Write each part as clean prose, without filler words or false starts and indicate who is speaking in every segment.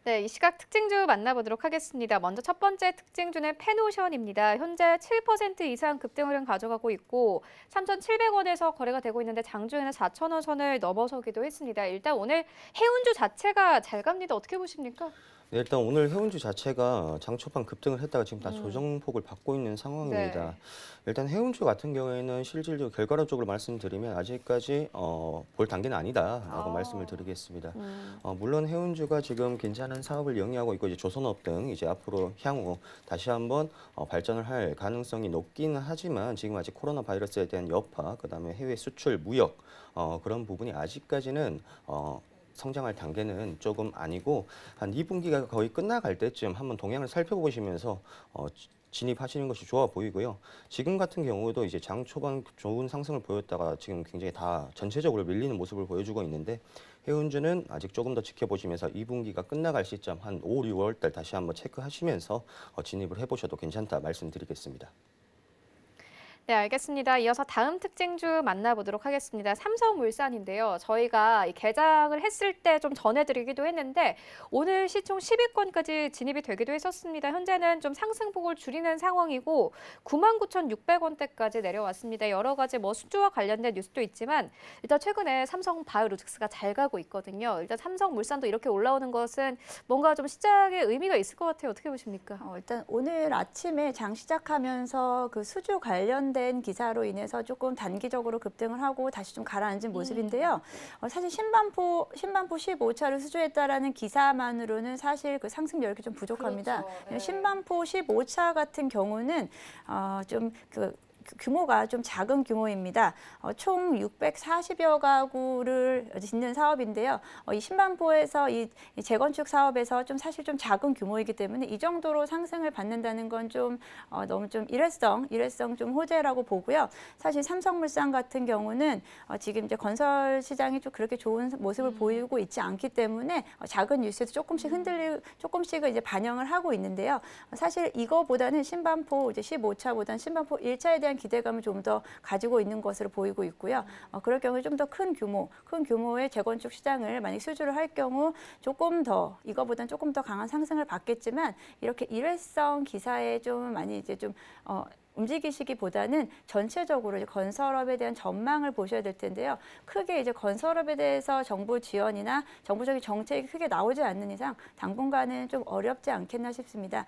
Speaker 1: 네, 이 시각 특징주 만나보도록 하겠습니다. 먼저 첫 번째 특징주는 펜오션입니다. 현재 7% 이상 급등을 가져가고 있고 3,700원에서 거래가 되고 있는데 장중에는 4,000원 선을 넘어서기도 했습니다. 일단 오늘 해운주 자체가 잘 갑니다. 어떻게 보십니까?
Speaker 2: 네, 일단 오늘 해운주 자체가 장 초반 급등을 했다가 지금 다
Speaker 1: 음,
Speaker 2: 조정폭을 받고 있는 상황입니다.
Speaker 1: 네.
Speaker 2: 일단 해운주 같은 경우에는 실질적으로 결과론적으로 말씀드리면 아직까지 볼 단계는 아니다라고 말씀을
Speaker 1: 아,
Speaker 2: 드리겠습니다.
Speaker 1: 음,
Speaker 2: 물론 해운주가 지금 괜찮은 사업을 영위하고 있고 이제 조선업 등 이제 앞으로 향후 다시 한번 발전을 할 가능성이 높기는 하지만 지금 아직 코로나 바이러스에 대한 여파, 그다음에 해외 수출, 무역 그런 부분이 아직까지는 성장할 단계는 조금 아니고 한 2분기가 거의 끝나갈 때쯤 한번 동향을 살펴보시면서 진입하시는 것이 좋아 보이고요. 지금 같은 경우도 이제 장 초반 좋은 상승을 보였다가 지금 굉장히 다 전체적으로 밀리는 모습을 보여주고 있는데 해운주는 아직 조금 더 지켜보시면서 2분기가 끝나갈 시점 한 5, 6월 달 다시 한번 체크하시면서 진입을 해보셔도 괜찮다 말씀드리겠습니다.
Speaker 1: 네, 알겠습니다. 이어서 다음 특징주 만나보도록 하겠습니다. 삼성물산인데요. 저희가 이 개장을 했을 때 좀 전해드리기도 했는데 오늘 시총 10위권까지 진입이 되기도 했었습니다. 현재는 좀 상승폭을 줄이는 상황이고 99,600원대까지 내려왔습니다. 여러 가지 뭐 수주와 관련된 뉴스도 있지만 일단 최근에 삼성바이오로직스가 잘 가고 있거든요. 일단 삼성물산도 이렇게 올라오는 것은 뭔가 좀 시작에 의미가 있을 것 같아요. 어떻게 보십니까?
Speaker 3: 일단 오늘 아침에 장 시작하면서 그 수주 관련된 기사로 인해서 조금 단기적으로 급등을 하고 다시 좀 가라앉은 모습인데요. 사실 신반포 15차를 수주했다라는 기사만으로는 사실 그 상승 여력이 좀 부족합니다.
Speaker 1: 그렇죠. 네.
Speaker 3: 신반포 15차 같은 경우는 좀그 규모가 좀 작은 규모입니다. 총 640여 가구를 짓는 사업인데요. 이 신반포에서 이 재건축 사업에서 좀 사실 좀 작은 규모이기 때문에 이 정도로 상승을 받는다는 건 좀 너무 좀 일회성 좀 호재라고 보고요. 사실 삼성물산 같은 경우는 지금 이제 건설 시장이 좀 그렇게 좋은 모습을 보이고 있지 않기 때문에 작은 뉴스에도 조금씩은 이제 반영을 하고 있는데요. 사실 이거보다는 신반포 이제 15차보다는 신반포 1차에 대한 기대감을 좀 더 가지고 있는 것으로 보이고 있고요. 그럴 경우에 좀 더 큰 규모의 재건축 시장을 만약 수주를 할 경우 이거보다는 조금 더 강한 상승을 받겠지만 이렇게 일회성 기사에 좀 많이 이제 좀 움직이시기보다는 전체적으로 이제 건설업에 대한 전망을 보셔야 될 텐데요. 크게 이제 건설업에 대해서 정부 지원이나 정부적인 정책이 크게 나오지 않는 이상 당분간은 좀 어렵지 않겠나 싶습니다.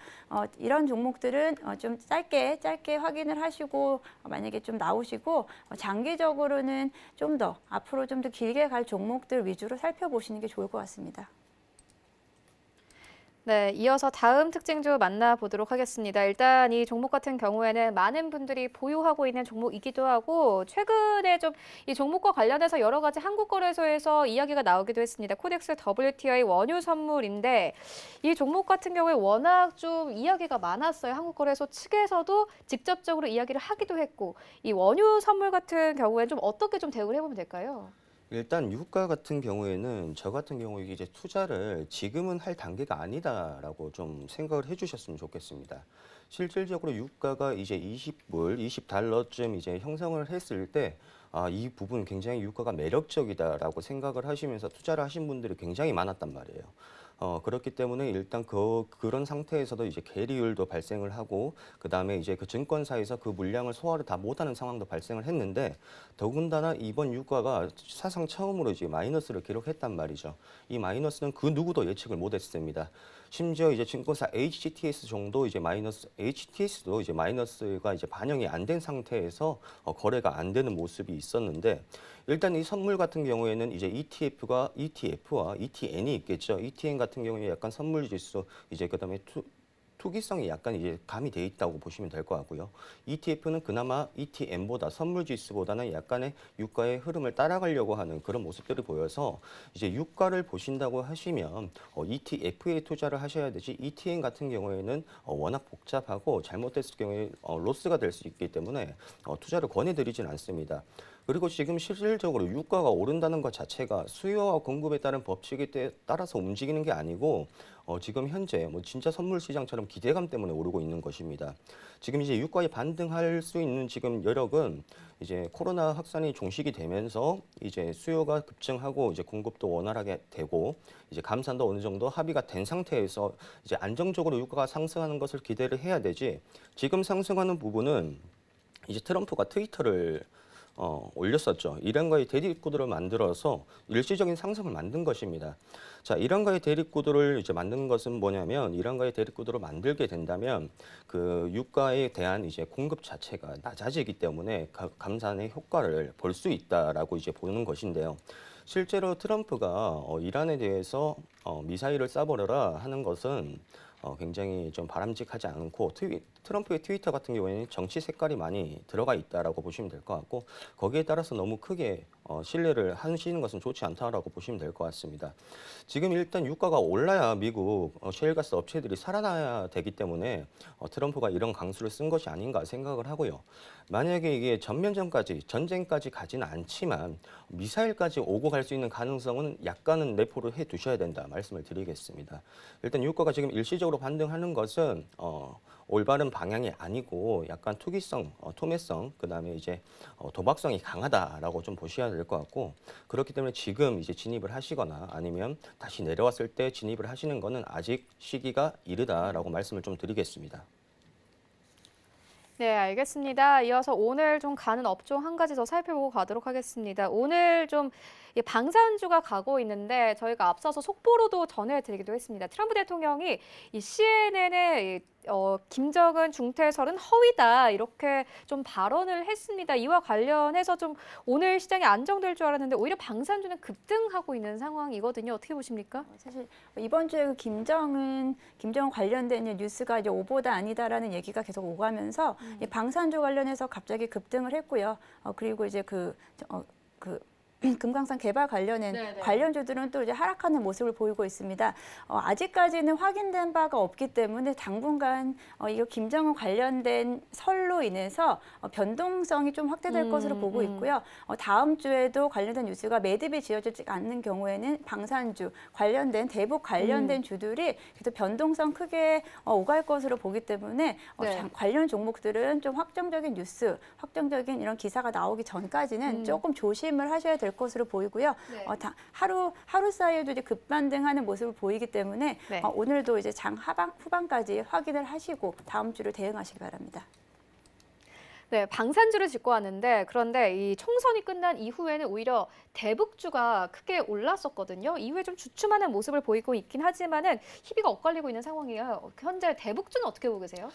Speaker 3: 이런 종목들은 좀 짧게 확인을 하시고 만약에 좀 나오시고 장기적으로는 좀 더 앞으로 좀 더 길게 갈 종목들 위주로 살펴보시는 게 좋을 것 같습니다.
Speaker 1: 네, 이어서 다음 특징주 만나보도록 하겠습니다. 일단 이 종목 같은 경우에는 많은 분들이 보유하고 있는 종목이기도 하고 최근에 좀 이 종목과 관련해서 여러 가지 한국거래소에서 이야기가 나오기도 했습니다. 코덱스 WTI 원유 선물인데 이 종목 같은 경우에 워낙 좀 이야기가 많았어요. 한국거래소 측에서도 직접적으로 이야기를 하기도 했고 이 원유 선물 같은 경우에는 좀 어떻게 좀 대응을 해보면 될까요?
Speaker 2: 일단 유가 같은 경우에는 저 같은 경우에 이제 투자를 지금은 할 단계가 아니다라고 좀 생각을 해주셨으면 좋겠습니다. 실질적으로 유가가 이제 20불, 20달러쯤 이제 형성을 했을 때 이 부분 굉장히 유가가 매력적이다라고 생각을 하시면서 투자를 하신 분들이 굉장히 많았단 말이에요. 그렇기 때문에 일단 그런 상태에서도 이제 계리율도 발생을 하고 그다음에 이제 그 증권사에서 그 물량을 소화를 다 못하는 상황도 발생을 했는데 더군다나 이번 유가가 사상 처음으로 이제 마이너스를 기록했단 말이죠. 이 마이너스는 그 누구도 예측을 못했습니다. 심지어 이제 증권사 HTS 정도 이제 HTS도 이제 마이너스가 이제 반영이 안 된 상태에서 거래가 안 되는 모습이 있었는데 일단 이 선물 같은 경우에는 이제 ETF와 ETN이 있겠죠. ETN 같은 경우에 약간 선물 지수 이제 그다음에 투기성이 약간 이제 가미돼 있다고 보시면 될 것 같고요. ETF는 그나마 ETN보다 선물 지수보다는 약간의 유가의 흐름을 따라가려고 하는 그런 모습들이 보여서 이제 유가를 보신다고 하시면 ETF에 투자를 하셔야 되지 ETN 같은 경우에는 워낙 복잡하고 잘못됐을 경우에 로스가 될 수 있기 때문에 투자를 권해드리진 않습니다. 그리고 지금 실질적으로 유가가 오른다는 것 자체가 수요와 공급에 따른 법칙에 따라서 움직이는 게 아니고 지금 현재 뭐 진짜 선물 시장처럼 기대감 때문에 오르고 있는 것입니다. 지금 이제 유가에 반등할 수 있는 지금 여력은 이제 코로나 확산이 종식이 되면서 이제 수요가 급증하고 이제 공급도 원활하게 되고 이제 감산도 어느 정도 합의가 된 상태에서 이제 안정적으로 유가가 상승하는 것을 기대를 해야 되지 지금 상승하는 부분은 이제 트럼프가 트위터를 올렸었죠. 이란과의 대립구도를 만들어서 일시적인 상승을 만든 것입니다. 자, 이란과의 대립구도를 이제 만든 것은 뭐냐면 이란과의 대립구도를 만들게 된다면 그 유가에 대한 이제 공급 자체가 낮아지기 때문에 감산의 효과를 볼 수 있다라고 이제 보는 것인데요. 실제로 트럼프가 이란에 대해서 미사일을 쏴버려라 하는 것은 굉장히 좀 바람직하지 않고 트럼프의 트위터 같은 경우에는 정치 색깔이 많이 들어가 있다라고 보시면 될 것 같고 거기에 따라서 너무 크게 신뢰를 하시는 것은 좋지 않다라고 보시면 될 것 같습니다. 지금 일단 유가가 올라야 미국 셰일가스 업체들이 살아나야 되기 때문에 트럼프가 이런 강수를 쓴 것이 아닌가 생각을 하고요. 만약에 이게 전쟁까지 가지는 않지만 미사일까지 오고 갈 수 있는 가능성은 약간은 내포를 해 두셔야 된다 말씀을 드리겠습니다. 일단 유가가 지금 일시적으로 반등하는 것은 올바른 방향이 아니고 약간 투기성, 투매성, 그다음에 이제 도박성이 강하다라고 좀 보셔야 될 것 같고 그렇기 때문에 지금 이제 진입을 하시거나 아니면 다시 내려왔을 때 진입을 하시는 거는 아직 시기가 이르다라고 말씀을 좀 드리겠습니다.
Speaker 1: 네, 알겠습니다. 이어서 오늘 좀 가는 업종 한 가지 더 살펴보고 가도록 하겠습니다. 오늘 좀 방산주가 가고 있는데 저희가 앞서서 속보로도 전해드리기도 했습니다. 트럼프 대통령이 이 CNN의 김정은 중퇴설은 허위다 이렇게 좀 발언을 했습니다. 이와 관련해서 좀 오늘 시장이 안정될 줄 알았는데 오히려 방산주는 급등하고 있는 상황이거든요. 어떻게 보십니까?
Speaker 3: 사실 이번 주에 그 김정은 관련된 뉴스가 이제 오보다 아니다라는 얘기가 계속 오가면서 이 방산주 관련해서 갑자기 급등을 했고요. 그리고 이제 그 금강산 개발 관련주들은 또 이제 하락하는 모습을 보이고 있습니다. 아직까지는 확인된 바가 없기 때문에 당분간 이거 김정은 관련된 설로 인해서 변동성이 좀 확대될 것으로 보고 있고요. 다음 주에도 관련된 뉴스가 매듭이 지어지지 않는 경우에는 방산주 관련된 대북 관련된 주들이 계속 변동성 크게 오갈 것으로 보기 때문에 관련 종목들은 좀 확정적인 뉴스, 확정적인 이런 기사가 나오기 전까지는 조금 조심을 하셔야 될 것으로 보이고요.
Speaker 1: 네.
Speaker 3: 하루 사이에도 이제 급반등하는 모습을 보이기 때문에
Speaker 1: 네.
Speaker 3: 오늘도 이제 장 후반까지 확인을 하시고 다음 주를 대응하시기 바랍니다.
Speaker 1: 네, 방산주를 짚고 왔는데 그런데 이 총선이 끝난 이후에는 오히려 대북주가 크게 올랐었거든요. 이후에 좀 주춤하는 모습을 보이고 있긴 하지만은 희비가 엇갈리고 있는 상황이에요. 현재 대북주는 어떻게 보고 계세요?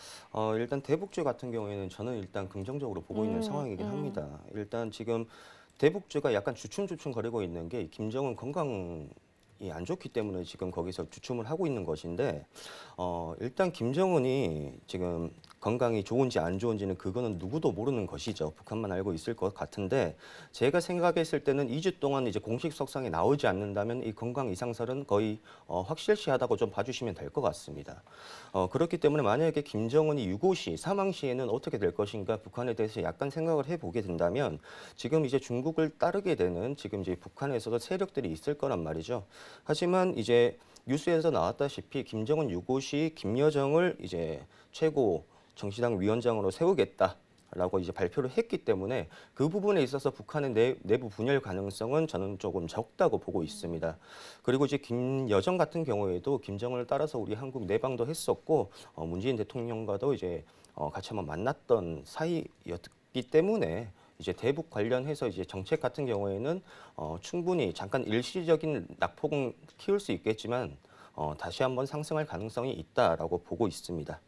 Speaker 2: 일단 대북주 같은 경우에는 저는 일단 긍정적으로 보고 있는 상황이긴 합니다. 일단 지금 대북주가 약간 주춤주춤 거리고 있는 게 김정은 건강이 안 좋기 때문에 지금 거기서 주춤을 하고 있는 것인데 일단 김정은이 지금 건강이 좋은지 안 좋은지는 그거는 누구도 모르는 것이죠. 북한만 알고 있을 것 같은데 제가 생각했을 때는 2주 동안 이제 공식 석상에 나오지 않는다면 이 건강 이상설은 거의 확실시하다고 좀 봐주시면 될 것 같습니다. 그렇기 때문에 만약에 김정은이 유고시, 사망 시에는 어떻게 될 것인가 북한에 대해서 약간 생각을 해보게 된다면 지금 이제 중국을 따르게 되는 지금 이제 북한에서도 세력들이 있을 거란 말이죠. 하지만 이제 뉴스에서 나왔다시피 김정은 유고시 김여정을 이제 최고 정치당 위원장으로 세우겠다라고 이제 발표를 했기 때문에 그 부분에 있어서 북한의 내부 분열 가능성은 저는 조금 적다고 보고 있습니다. 그리고 이제 김여정 같은 경우에도 김정은을 따라서 우리 한국 내방도 했었고 문재인 대통령과도 이제 같이 한번 만났던 사이였기 때문에 이제 대북 관련해서 이제 정책 같은 경우에는 충분히 잠깐 일시적인 낙폭은 키울 수 있겠지만 다시 한번 상승할 가능성이 있다라고 보고 있습니다.